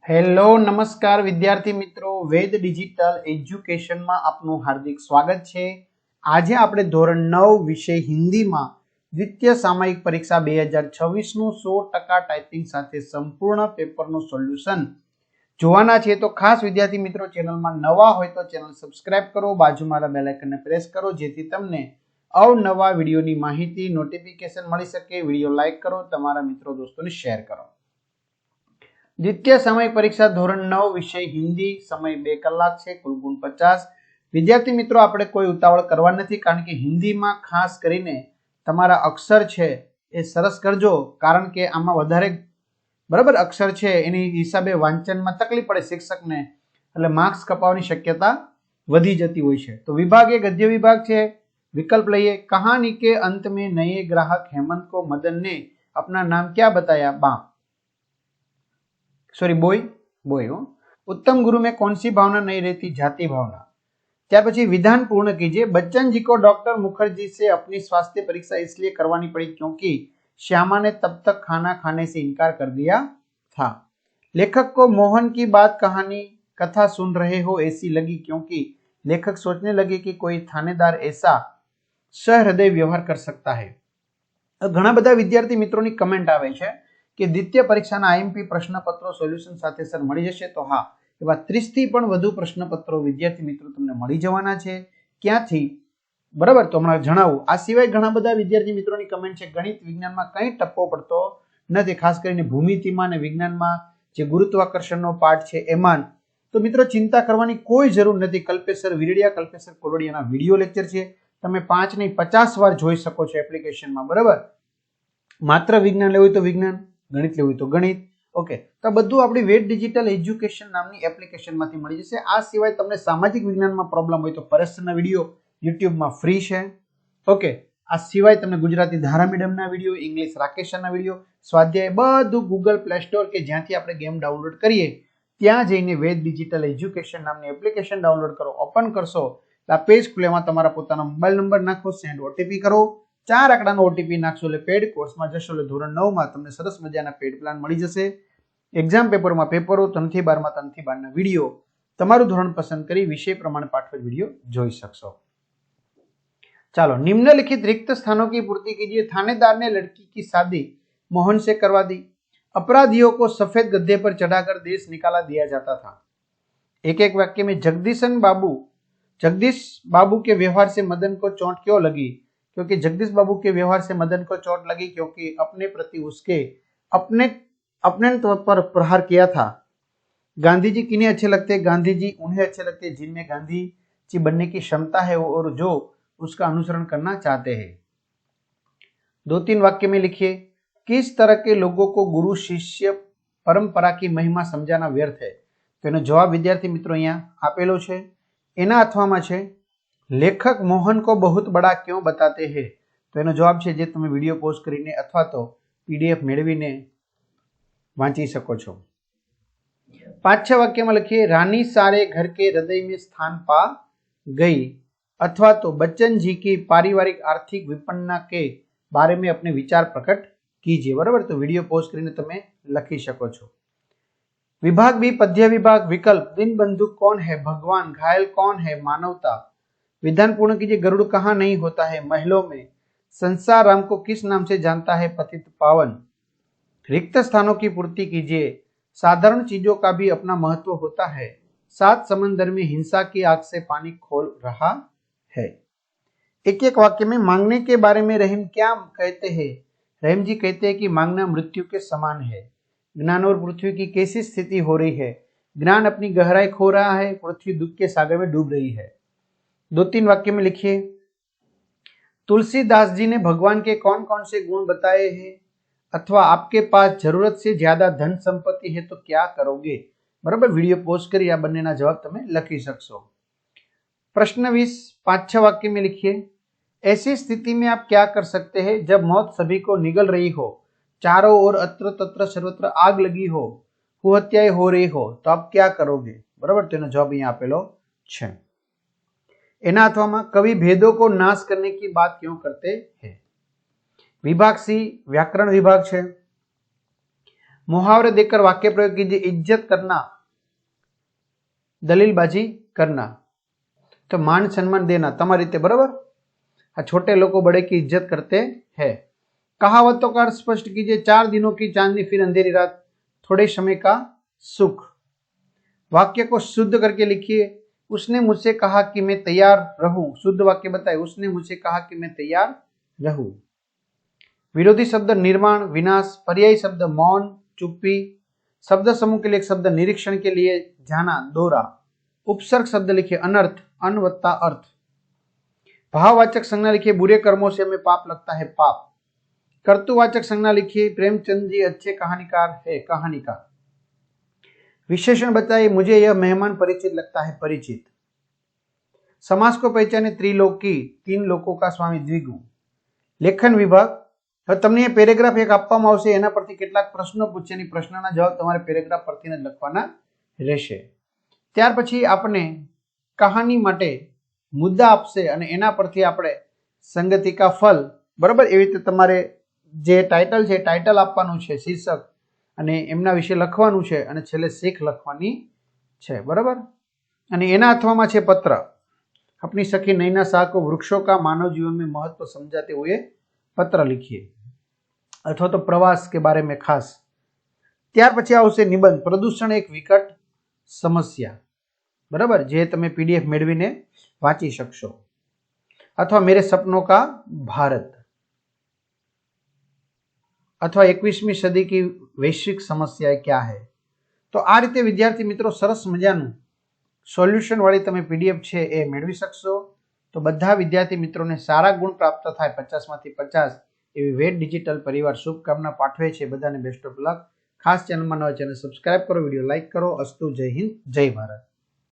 Hello નમસ્કાર વિદ્યાર્થી મિત્રો, વેદ ડિજિટલ એજ્યુકેશનમાં આપનું હાર્દિક સ્વાગત છે। આજે આપણે ધોરણ 9 વિષય હિન્દીમાં દ્વિતીય સામયિક પરીક્ષા 2026 નું 100% ટાઈપિંગ સાથે સંપૂર્ણ પેપરનું સોલ્યુશન જોવાના છે। તો ખાસ વિદ્યાર્થી મિત્રો, ચેનલમાં નવા હોય તો ચેનલ સબસ્ક્રાઇબ કરો, બાજુમાં બેલ આઇકનને પ્રેસ કરો જેથી તમને અવનવા વિડીયોની માહિતી નોટિફિકેશન મળી શકે। વિડીયો લાઈક કરો, તમારા મિત્રો દોસ્તોને શેર કરો। દ્વિતીય સામયિક પરીક્ષા ધોરણ 9 વિષય હિન્દી, સમય 2 કલાક છે, કુલ ગુણ 50। વિદ્યાર્થી મિત્રો, આપણે કોઈ ઉતાવળ કરવા નથી, કારણ કે હિન્દીમાં ખાસ કરીને તમારા અક્ષર છે એ સરસ કરજો, કારણ કે આમાં વધારે બરાબર અક્ષર છે એની હિસાબે વાંચનમાં તકલીફ પડે શિક્ષકને, એટલે માર્ક્સ કપાવવાની શક્યતા વધી જતી હોય છે। તો વિભાગ એ ગદ્ય વિભાગ છે। વિકલ્પ લઈએ। कहानी के अंत में नए ग्राहक हेमंत को मदन ने अपना नाम क्या बताया? बाप सॉरी बॉय हो। उत्तम गुरु में कौन सी भावना नहीं रहती? जाति भावना। त्यार पछी विधान पूर्ण कीजिए। बच्चन जी को डॉक्टर मुखर्जी से अपनी स्वास्थ्य परीक्षा इसलिए करवानी पड़ी क्योंकि श्यामा ने तब तक खाना खाने से इनकार कर दिया था। लेखक को मोहन की बात कहानी कथा सुन रहे हो ऐसी लगी क्योंकि लेखक सोचने लगे कि कोई थानेदार ऐसा सहृदय व्यवहार कर सकता है। घણા બધા વિદ્યાર્થી મિત્રોની કમેન્ટ આવે છે કે દ્વિતીય પરીક્ષાના આઈએમપી પ્રશ્નપત્રો સોલ્યુશન સાથે સર મળી જશે? તો હા, એવા 30 થી પણ વધુ પ્રશ્નપત્રો વિદ્યાર્થી મિત્રો તમને મળી જવાના છે। ક્યાંથી? બરાબર, તો હમણાં જણાવું। આ સિવાય ઘણા બધા વિદ્યાર્થી મિત્રોની કમેન્ટ છે ગણિત વિજ્ઞાનમાં કંઈ ટપ્પો પડતો નથી, ખાસ કરીને ભૂમિતિમાં અને વિજ્ઞાનમાં જે ગુરુત્વાકર્ષણનો પાઠ છે એમાં। તો મિત્રો ચિંતા કરવાની કોઈ જરૂર નથી। કલ્પેશ વિરડિયા, કલ્પેશ કોરડિયાના વિડિયો લેક્ચર છે, તમે 5 નહીં 50 વાર જોઈ શકો છો એપ્લિકેશનમાં। બરાબર, માત્ર વિજ્ઞાન લેવું હોય તો વિજ્ઞાન, ગણિત લેવું હોય તો ગણિત। ઓકે, તો બધું આપણી વેદ ડિજિટલ એજ્યુકેશન નામની એપ્લિકેશનમાંથી મળી જશે। આ સિવાય તમને સામાજિક વિજ્ઞાનમાં પ્રોબ્લેમ હોય તો પરેશના વિડીયો યુટ્યુબમાં ફ્રી છે। ઓકે, આ સિવાય તમને ગુજરાતી ધારા મીડિયમના વિડીયો, ઇંગ્લિશ રાકેશના વિડીયો, સ્વાધ્યાય બધું ગૂગલ પ્લે સ્ટોર કે જ્યાંથી આપણે ગેમ ડાઉનલોડ કરીએ ત્યાં જઈને વેદ ડિજિટલ એજ્યુકેશન નામની એપ્લિકેશન ડાઉનલોડ કરો, ઓપન કરશો, આ પેજ ખુલેમાં તમારા પોતાનો મોબાઈલ નંબર નાખો, સેન્ડ ઓટીપી કરો, 4 આંકડાનો ઓટીપી નાખશો એટલે પેડ કોર્સમાં જશો, એટલે ધોરણ 9 માં તમને સરસ મજાના પેડ પ્લાન મળી જશે। એક્ઝામ પેપરમાં પેપરો 3 થી 12 માં 3 થી 12 ના વિડીયો, તમારું ધોરણ પસંદ કરી વિષય પ્રમાણે પાઠવેલ વિડીયો જોઈ શકશો। ચાલો, निम्नलिखित रिक्त स्थानों की पूर्ति कीजिए। थानेदार ने लड़की की शादी मोहन से करवा दी। अपराधियों को सफेद गद्दे पर चढ़ाकर देश निकाला दिया जाता था। एक एक वाक्य में जगदीश बाबू के व्यवहार से मदन को चोट क्यों लगी? क्योंकि जगदीश बाबू के व्यवहार से मदन को चोट लगी क्योंकि अपने प्रति उसके अपने पर प्रहार किया था। गांधी जी किन्हें अच्छे लगते हैं? गांधी जी उन्हें अच्छे लगते हैं जिनमें गांधी जी बनने की क्षमता है और जो उसका अनुसरण करना चाहते हैं। 2-3 वाक्य में लिखिए। किस तरह के लोगों को गुरु शिष्य परंपरा की महिमा समझाना व्यर्थ है? तो एनो जवाब विद्यार्थी मित्रों अहींया आपेलो छे। एना अथवामां छे लेखक मोहन को बहुत बड़ा क्यों बताते हैं? तो एनो जवाब छे जे तमे विडियो पॉज करीने अथवा तो पीडीएफ मेळवीने वांची शको छो। 5-6 वाक्य में लिखिए। रानी सारे घर के हृदय में स्थान पा गई, अथवा तो बच्चन जी की पारिवारिक आर्थिक विपन्नता के बारे में अपने विचार प्रकट कीजिए। बराबर, तो विडियो पॉज करीने तमे लखी शको छो। विभाग बी पद्य विभाग। विकल्प। दीनबंधु कौन है? भगवान। घायल कौन है? मानवता। विधान पूर्ण कीजिए। गरुड़ कहाँ नहीं होता है? महलों में। संसार राम को किस नाम से जानता है? पतित पावन। रिक्त स्थानों की पूर्ति कीजिए। साधारण चीजों का भी अपना महत्व होता है। 7 समंदर में हिंसा की आग से पानी खोल रहा है। एक एक वाक्य में मांगने के बारे में रहीम क्या कहते हैं? रहीम जी कहते हैं कि मांगना मृत्यु के समान है। ज्ञान और पृथ्वी की कैसी स्थिति हो रही है? ज्ञान अपनी गहराई खो रहा है, पृथ्वी दुख के सागर में डूब रही है। 2-3 वाक्य में लिखिए। तुलसीदास जी ने भगवान के कौन कौन से गुण बताए हैं? अथवा आपके पास जरूरत से ज्यादा धन संपत्ति है तो क्या करोगे? बराबर, वीडियो पॉज करी आ बन्नेना जवाब तमे लखी शकशो। प्रश्न 20 5-6 वाक्य में लिखिए। ऐसी स्थिति में आप क्या कर सकते हैं जब मौत सभी को निगल रही हो, चारों ओर अत्र तत्र सर्वत्र आग लगी हो, हत्याएं हो रही हो, तो आप क्या करोगे? बराबर, तो एनो जवाब अहींया आपेलो छे। एना अथवामां कवि भेदों को नाश करने की बात क्यों करते हैं? विभाग सी व्याकरण विभाग छे। मुहावरे देकर वाक्य प्रयोग कीजिए। इज्जत करना, दलीलबाजी करना, तो मान सम्मान देना तमारी रीते बराबर। आ छोटे लोग बड़े की इज्जत करते हैं। कहावतों का अर्थ स्पष्ट कीजिए। 4 दिनों की चांदनी फिर अंधेरी रात, थोड़े समय का सुख। वाक्य को शुद्ध करके लिखिए। उसने मुझसे कहा कि मैं तैयार रहूं। शुद्ध वाक्य बताए, उसने मुझसे कहा कि मैं तैयार रहूं। विरोधी शब्द निर्माण, विनाश। पर्यायी शब्द मौन, चुप्पी। शब्द समूह के लिए एक शब्द निरीक्षण के लिए जाना, दौरा। उपसर्ग शब्द लिखिए अनर्थ, अन वत्ता अर्थ। भाववाचक संज्ञा लिखिए बुरे कर्मों से हमें पाप लगता है, पाप। कर्तुवाचक संज्ञा लिखिए प्रेमचंद जी अच्छे कहानीकार है, कहानीकार। विशेषण बताइए मुझे यह मेहमान परिचित लगता है, परिचित। समास को पहचाने त्रिलोकी, 3 लोकों का स्वामी द्विगु। लेखन विभाग, હવે તમને એ પેરેગ્રાફ એક આપવામાં આવશે, એના પરથી કેટલાક પ્રશ્નો પૂછશે અને પ્રશ્નના જવાબ તમારે પેરેગ્રાફ પરથી જ લખવાના રહેશે। ત્યાર પછી આપણે કહાની માટે મુદ્દા આપશે અને એના પરથી આપણે સંગતિ કા ફલ, બરાબર, એવી રીતે તમારે જે ટાઇટલ છે ટાઇટલ આપવાનું છે, શીર્ષક, અને એમના વિશે લખવાનું છે અને છેલ્લે શીખ લખવાની છે, બરાબર। અને એના અથવામાં છે પત્ર। अपनी सखी नैना शाह को वृक्षों का मानव जीवन में महत्व समझाते हुए पत्र लिखिए, अथवा तो प्रवास के बारे में खास। त्यार पछी आवशे निबंध, प्रदूषण एक विकट समस्या, बराबर, जे तमे पीडीएफ मेळवीने वांची शकशो। अथवा मेरे सपनों का भारत, अथवा 21वीं सदी की वैश्विक समस्याएं क्या है। तो आ रीते विद्यार्थी मित्रों सरस मजानुं सोल्यूशन वाली तमे पीडीएफ छे ए मेळवी शकशो। तो बधा विद्यार्थी मित्रों ने सारा गुण प्राप्त थाय, 50 मांथी 50 एवी वेद डिजिटल परिवार शुभकामना पाठवे छे। बधाने बेस्ट ऑफ लक। खास चेनल में नवा चेनल सब्सक्राइब करो, वीडियो लाइक करो। अस्तु, जय हिंद, जय भारत।